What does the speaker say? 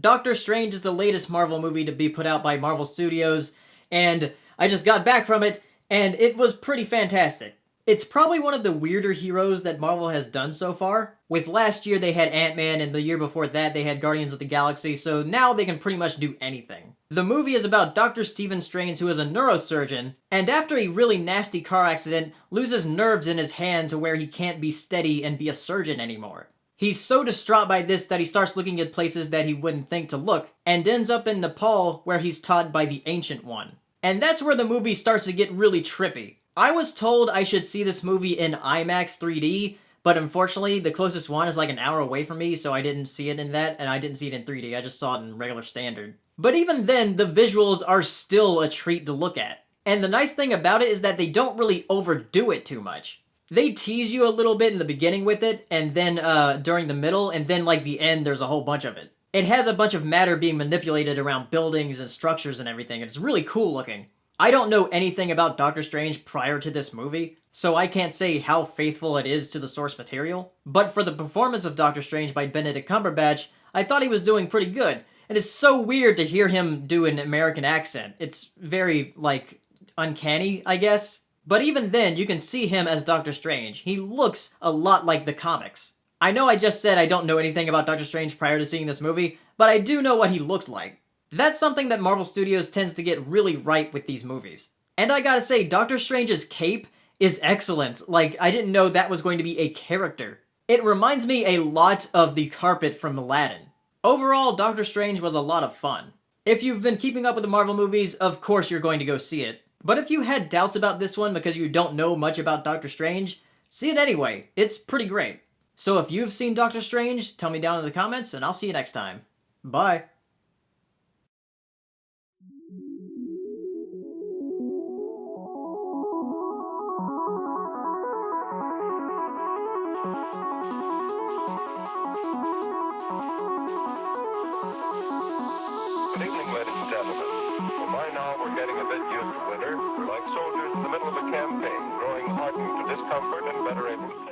Doctor Strange is the latest Marvel movie to be put out by Marvel Studios, and I just got back from it, and it was pretty fantastic. It's probably one of the weirder heroes that Marvel has done so far. With last year they had Ant-Man, and the year before that they had Guardians of the Galaxy, so now they can pretty much do anything. The movie is about Dr. Stephen Strange, who is a neurosurgeon, and after a really nasty car accident, loses nerves in his hand to where he can't be steady and be a surgeon anymore. He's so distraught by this that he starts looking at places that he wouldn't think to look, and ends up in Nepal where he's taught by the Ancient One. And that's where the movie starts to get really trippy. I was told I should see this movie in IMAX 3D, but unfortunately the closest one is like an hour away from me, so I didn't see it in that, and I didn't see it in 3D, I just saw it in regular standard. But even then, the visuals are still a treat to look at. And the nice thing about it is that they don't really overdo it too much. They tease you a little bit in the beginning with it, and then during the middle, and then like the end there's a whole bunch of it. It has a bunch of matter being manipulated around buildings and structures and everything, and it's really cool looking. I don't know anything about Doctor Strange prior to this movie, so I can't say how faithful it is to the source material. But for the performance of Doctor Strange by Benedict Cumberbatch, I thought he was doing pretty good. And it's so weird to hear him do an American accent. It's very, like, uncanny, I guess. But even then, you can see him as Doctor Strange. He looks a lot like the comics. I know I just said I don't know anything about Doctor Strange prior to seeing this movie, but I do know what he looked like. That's something that Marvel Studios tends to get really right with these movies. And I gotta say, Doctor Strange's cape is excellent. Like, I didn't know that was going to be a character. It reminds me a lot of the carpet from Aladdin. Overall, Doctor Strange was a lot of fun. If you've been keeping up with the Marvel movies, of course you're going to go see it. But if you had doubts about this one because you don't know much about Doctor Strange, see it anyway. It's pretty great. So if you've seen Doctor Strange, tell me down in the comments, and I'll see you next time. Bye. Good evening, ladies and gentlemen. Well, by now we're getting a bit used to winter. We're like soldiers in the middle of a campaign, growing hardened to discomfort and better able to